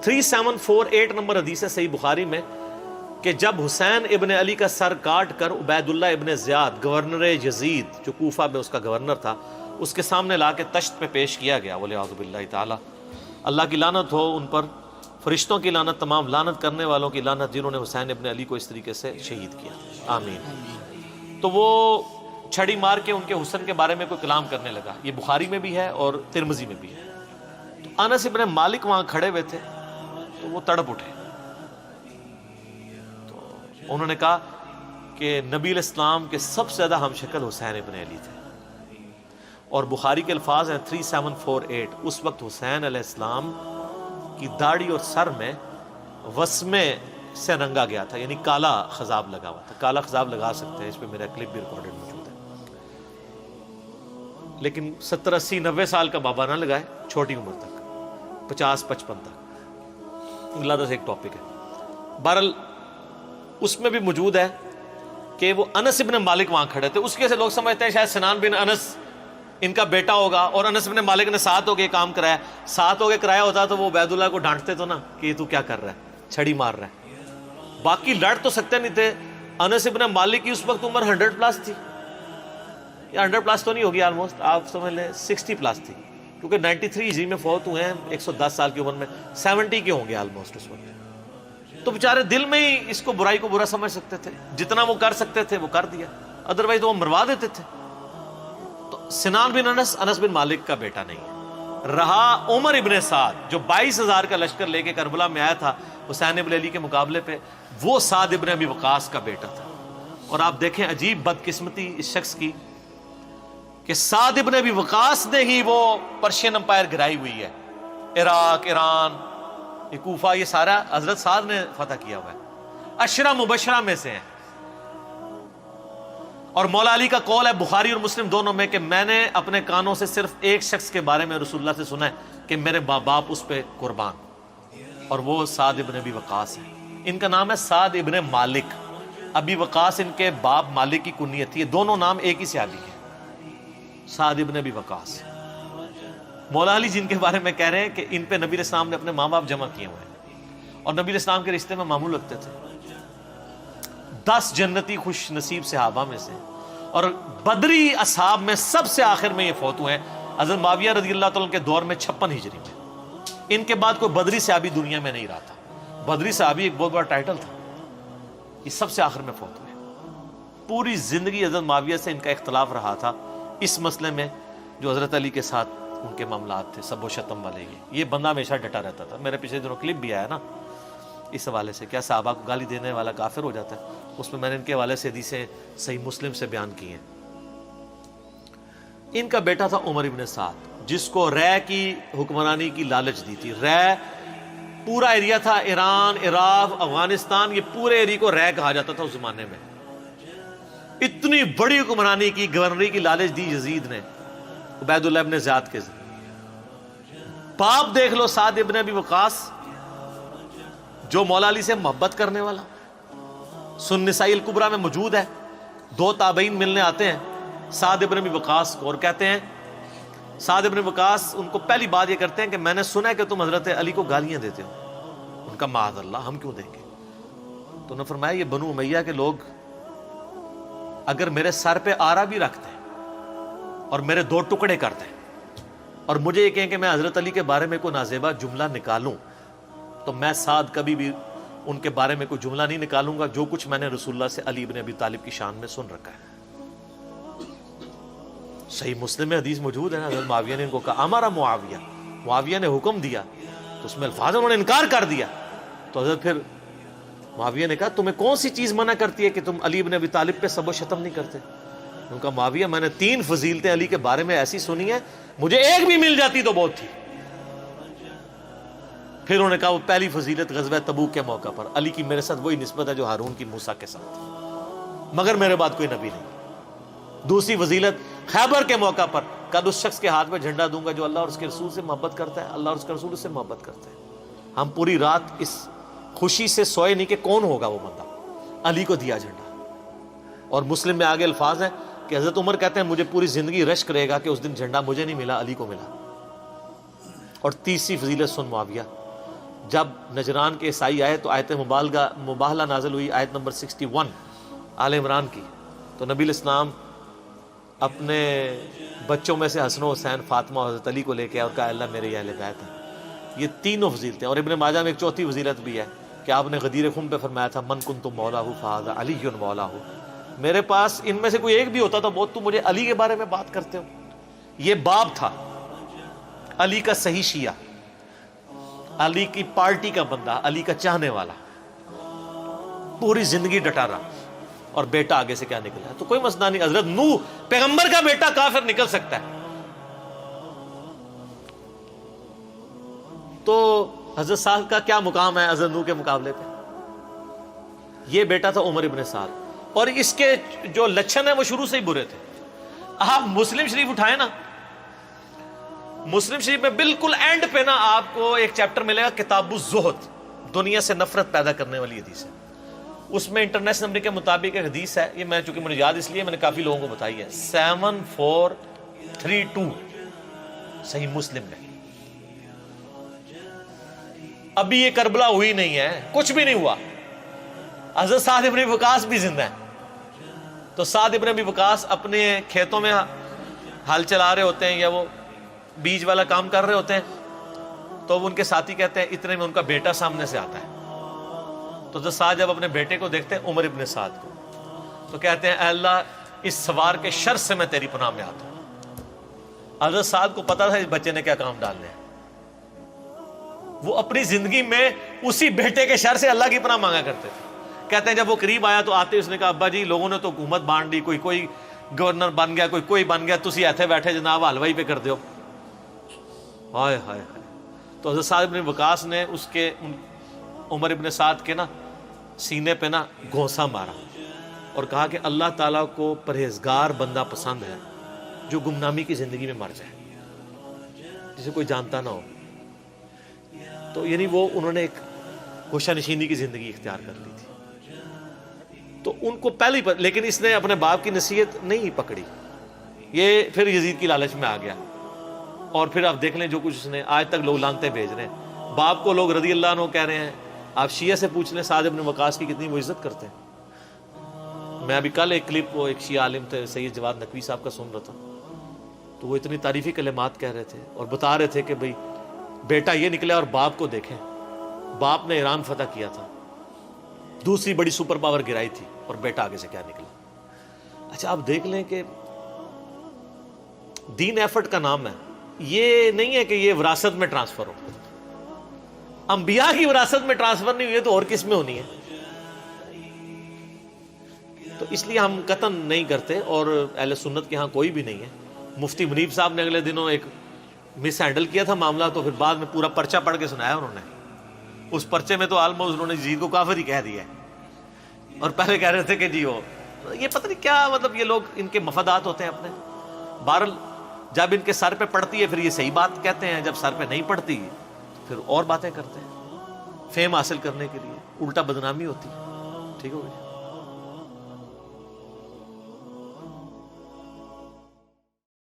3748 number حدیث ہے صحیح بخاری میں کہ جب حسین ابن علی کا سر کاٹ کر عبید اللہ ابن زیاد گورنر یزید جو کوفہ میں اس کا گورنر تھا اس کے سامنے لا کے تشت پہ پیش کیا گیا، وَلِعَاذُ بِاللَّهِ تعالی، اللہ کی لعنت ہو ان پر، فرشتوں کی لعنت، تمام لعنت کرنے والوں کی لعنت جنہوں نے حسین ابن علی کو اس طریقے سے شہید کیا، آمین۔ تو وہ چھڑی مار کے ان کے حسن کے بارے میں کوئی کلام کرنے لگا، یہ بخاری میں بھی ہے اور ترمذی میں بھی ہے۔ تو انس ابن مالک وہاں کھڑے ہوئے تھے تو وہ تڑپ اٹھے، تو انہوں نے کہا کہ نبی علیہ السلام کے سب سے زیادہ ہم شکل حسین ابن علی تھے، اور بخاری کے الفاظ ہیں 3748، اس وقت حسین علیہ السلام کی داڑھی اور سر میں وسمے سے رنگا گیا تھا، یعنی کالا خضاب لگا ہوا تھا۔ کالا خضاب لگا سکتے ہیں، اس پہ میرا کلپ بھی ریکارڈڈ موجود ہے، لیکن 70 80 90 سال کا بابا نہ لگائے، چھوٹی عمر تک 50 55 تک، اللہ سے ایک ٹاپک ہے۔ بہرحال اس میں بھی موجود ہے کہ وہ انس ابن مالک وہاں کھڑے تھے، اس کے سے لوگ سمجھتے ہیں شاید سنان بن انس ان کا بیٹا ہوگا، اور انس بن مالک نے ساتھ ہو کے کام کرایا، ساتھ ہو کے کرایا ہوتا تو وہ عبید اللہ کو ڈانٹتے تو نا کہ تو کیا کر رہا ہے، چھڑی مار رہا ہے۔ باقی لڑ تو سکتے نہیں تھے۔ انس بن مالک کی اس وقت عمر 100+ تھی، یا 100+ تو نہیں ہوگی، آلموسٹ آپ سمجھ لیں 60+ تھی، کیونکہ 93 ہجری میں فوت ہوئے ہیں، 110 سال کی عمر میں 70 کے ہوں گے آلموسٹ اس وقت۔ تو بیچارے دل میں ہی اس کو برائی کو برا سمجھ سکتے تھے، جتنا وہ کر سکتے تھے وہ کر دیا، ادروائز تو وہ مروا دیتے تھے۔ سنان بن انس بن مالک کا بیٹا نہیں ہے۔ رہا عمر ابن سعد جو 22,000 کا لشکر لے کے کربلا میں آیا تھا حسین ابن علی کے مقابلے پہ، وہ سعد ابن ابی وقاص کا بیٹا تھا۔ اور آپ دیکھیں عجیب بدقسمتی اس شخص کی کہ سعد ابن ابی وقاص نے ہی وہ پرشین امپائر گرائی ہوئی ہے، عراق، ایران، یہ کوفہ، یہ سارا حضرت سعد نے فتح کیا ہوا ہے، عشرہ مبشرہ میں سے ہیں۔ اور مولا علی کا قول ہے بخاری اور مسلم دونوں میں کہ میں نے اپنے کانوں سے صرف ایک شخص کے بارے میں رسول اللہ سے سنا ہے کہ میرے ماں باپ اس پہ قربان، اور وہ سعد ابن ابی وقاص ہے۔ ان کا نام ہے سعد ابن مالک، ابی وقاص ان کے باپ مالک کی کنیت تھی، یہ دونوں نام ایک ہی صحابی ہے، سعد ابن ابی وقاص۔ مولا علی جن کے بارے میں کہہ رہے ہیں کہ ان پہ نبی علیہ السلام نے اپنے ماں باپ جمع کیے ہوئے ہیں، اور نبی علیہ السلام کے رشتے میں معمول رکھتے تھے۔ 10 جنتی خوش نصیب صحابہ میں سے، اور بدری اصحاب میں سب سے آخر میں یہ فوت ہوئے ہیں حضرت معاویہ رضی اللہ تعالیٰ کے دور میں 56 ہجری میں۔ ان کے بعد کوئی بدری صحابی دنیا میں نہیں رہا تھا، بدری صحابی ایک بہت بڑا ٹائٹل تھا، یہ سب سے آخر میں فوت ہوئے۔ پوری زندگی حضرت معاویہ سے ان کا اختلاف رہا تھا اس مسئلے میں جو حضرت علی کے ساتھ ان کے معاملات تھے، سب و شتم والے۔ یہ بندہ ہمیشہ ڈٹا رہتا تھا، میرے پچھلے دنوں کلپ بھی آیا نا اس حوالے سے، کیا صحابہ کو گالی دینے والا کافر ہو جاتا ہے، اس میں نے ان کے حوالے سے حدیثیں صحیح مسلم سے بیان کی ہیں۔ ان کا بیٹا تھا عمر ابن سعد، جس کو رے کی حکمرانی کی لالچ دی تھی۔ رے پورا ایریا تھا، ایران، عراق، افغانستان، یہ پورے ایریا کو رے کہا جاتا تھا اس زمانے میں۔ اتنی بڑی حکمرانی کی، گورنری کی لالچ دی یزید نے عبید اللہ ابن زیاد کے ذریعے۔ باپ دیکھ لو سعد ابن ابی وقاص، جو مولا علی سے محبت کرنے والا، سن نسائی الکبریٰ میں موجود ہے، 2 تابعین ملنے آتے ہیں سعد ابن ابی وقاص کو، اور کہتے ہیں، سعد ابن وقاص ان کو پہلی بات یہ کرتے ہیں کہ میں نے سنا ہے کہ تم حضرت علی کو گالیاں دیتے ہو۔ ان کا معاذ اللہ، ہم کیوں دیں گے؟ تو انہوں نے فرمایا یہ بنو امیہ کے لوگ اگر میرے سر پہ آرا بھی رکھتے ہیں اور میرے 2 ٹکڑے کرتے ہیں اور مجھے یہ کہیں کہ میں حضرت علی کے بارے میں کوئی نازیبا جملہ نکالوں، تو میں سعد کبھی بھی ان کے بارے میں کوئی جملہ نہیں نکالوں گا جو کچھ میں نے رسول اللہ سے علی ابن ابی طالب کی شان میں سن رکھا ہے۔ صحیح مسلم میں حدیث موجود ہے نا، حضرت معاویہ نے ان کو کہا ہمارا معاویہ نے حکم دیا، تو اس میں الفاظ انہوں نے انکار کر دیا، تو حضرت پھر معاویہ نے کہا تمہیں کون سی چیز منع کرتی ہے کہ تم علی ابن ابی طالب پہ سب و شتم نہیں کرتے؟ ان کا معاویہ میں نے 3 فضیلتیں علی کے بارے میں ایسی سنی ہیں، مجھے ایک بھی مل جاتی تو بہت تھی۔ پھر انہوں نے کہا وہ پہلی فضیلت غزوہ تبوک کے موقع پر علی کی میرے ساتھ وہی نسبت ہے جو ہارون کی موسیٰ کے ساتھ، مگر میرے بعد کوئی نبی نہیں۔ دوسری فضیلت خیبر کے موقع پر کل اس شخص کے ہاتھ میں جھنڈا دوں گا جو اللہ اور اس کے رسول سے محبت کرتا ہے، اللہ اور اس کے رسول سے محبت کرتا ہے۔ ہم پوری رات اس خوشی سے سوئے نہیں کہ کون ہوگا وہ بندہ، علی کو دیا جھنڈا۔ اور مسلم میں آگے الفاظ ہیں کہ حضرت عمر کہتے ہیں مجھے پوری زندگی رشک رہے گا کہ اس دن جھنڈا مجھے نہیں ملا، علی کو ملا۔ اور تیسری فضیلت سن معاویہ، جب نجران کے عیسائی آئے تو آیت مباہلہ نازل ہوئی، آیت نمبر 61 آل عمران کی. تو نبی علیہ السلام اپنے بچوں میں سے حسن و حسین، فاطمہ اور حضرت علی کو لے کے اور کہا اللہ میرے یہ اہل بیت ہیں. یہ تینوں فضیلتیں. اور ابن ماجہ میں ایک چوتھی فضیلت بھی ہے کہ آپ نے غدیر خم پہ فرمایا تھا من کنت مولاہ فہذا علی مولاہ. میرے پاس ان میں سے کوئی ایک بھی ہوتا تو بہت، تم مجھے علی کے بارے میں بات کرتے ہو. یہ باب تھا علی کا صحیح شیعہ، علی کی پارٹی کا بندہ، علی کا چاہنے والا، پوری زندگی ڈٹا رہا. اور بیٹا آگے سے کیا نکلا ہے تو کوئی مسئلہ نہیں. حضرت نوح پیغمبر کا بیٹا کافر نکل سکتا ہے. تو حضرت سعد کا کیا مقام ہے حضرت نوح کے مقابلے پہ؟ یہ بیٹا تھا عمر ابن سعد، اور اس کے جو لچھن ہیں وہ شروع سے ہی برے تھے. آپ مسلم شریف اٹھائیں نا، مسلم شریف میں بالکل اینڈ پہ نا آپ کو ایک چیپٹر ملے گا کتاب الزہد، دنیا سے نفرت پیدا کرنے والی حدیث ہے. اس میں انٹرنیشنل نمبر کے مطابق ایک حدیث ہے، یہ میں چونکہ مجھے یاد اس لیے میں نے کافی لوگوں کو بتائی ہے، 7432 صحیح مسلم میں. ابھی یہ کربلا ہوئی نہیں ہے، کچھ بھی نہیں ہوا. حضرت سعد ابن وقاص بھی زندہ ہے. تو سعد ابن ابی وقاص اپنے کھیتوں میں ہل چلا رہے ہوتے ہیں یا وہ بیج والا کام کر رہے ہوتے ہیں، تو ان کے ساتھی کہتے ہیں اتنے میں ان کا بیٹا سامنے سے آتا ہے. تو حضرت سعد جب اپنے بیٹے کو دیکھتے ہیں عمر ابن سعد کو، تو کہتے ہیں اے اللہ اس سوار کے شر سے میں تیری پناہ میں آتا ہوں. حضرت سعد کو پتا تھا اس بچے نے کیا کام ڈالنے ہیں. وہ اپنی زندگی میں اسی بیٹے کے شر سے اللہ کی پناہ مانگا کرتے تھے. کہتے ہیں جب وہ قریب آیا تو آتے اس نے کہا ابا جی لوگوں نے تو حکومت بانٹ دی، کوئی گورنر بن گیا، کوئی بن گیا، تسی ایتھے بیٹھے جناب حلوائی پہ کر دیو. ہائے ہائے ہائے. تو حضرت سعد ابن وقاص نے اس کے عمر ابن سعد کے نا سینے پہ نا گھونسا مارا اور کہا کہ اللہ تعالیٰ کو پرہیزگار بندہ پسند ہے جو گمنامی کی زندگی میں مر جائے، جسے کوئی جانتا نہ ہو. تو یعنی وہ انہوں نے ایک گوشہ نشینی کی زندگی اختیار کر لی تھی. تو ان کو پہلے ہی لیکن اس نے اپنے باپ کی نصیحت نہیں پکڑی. یہ پھر یزید کی لالچ میں آ گیا، اور پھر آپ دیکھ لیں جو کچھ اس نے آج تک لوگ لانتے بھیج رہے ہیں. باپ کو لوگ رضی اللہ عنہ کہہ رہے ہیں. آپ شیعہ سے پوچھ لیں سعد ابن وقاص کی کتنی وہ عزت کرتے ہیں. میں ابھی کل ایک کلپ وہ ایک شیعہ عالم تھے سید جواد نقوی صاحب کا سن رہا تھا، تو وہ اتنی تعریفی کلمات کہہ رہے تھے اور بتا رہے تھے کہ بھئی بیٹا یہ نکلا اور باپ کو دیکھیں، باپ نے ایران فتح کیا تھا، دوسری بڑی سپر پاور گرائی تھی، اور بیٹا آگے سے کیا نکلا. اچھا آپ دیکھ لیں کہ دین ایفرٹ کا نام ہے. یہ نہیں ہے کہ یہ وراثت میں ٹرانسفر ہو. انبیاء کی وراثت میں ٹرانسفر نہیں ہوئی ہے تو اور کس میں ہونی ہے؟ تو اس لیے ہم قطعاً نہیں کرتے، اور اہل سنت کے ہاں کوئی بھی نہیں ہے. مفتی منیب صاحب نے اگلے دنوں ایک مس ہینڈل کیا تھا معاملہ، تو پھر بعد میں پورا پرچہ پڑھ کے سنایا انہوں نے. اس پرچے میں تو آلموسٹ انہوں نے یزید کو کافر ہی کہہ دیا ہے، اور پہلے کہہ رہے تھے کہ جی وہ یہ پتہ نہیں کیا، مطلب یہ لوگ ان کے مفادات ہوتے ہیں اپنے. بہرحال جب ان کے سر پہ پڑتی ہے پھر یہ صحیح بات کہتے ہیں، جب سر پہ نہیں پڑتی پھر اور باتیں کرتے ہیں فیم حاصل کرنے کے لیے. الٹا بدنامی ہوتی ہے. ٹھیک ہو گئی.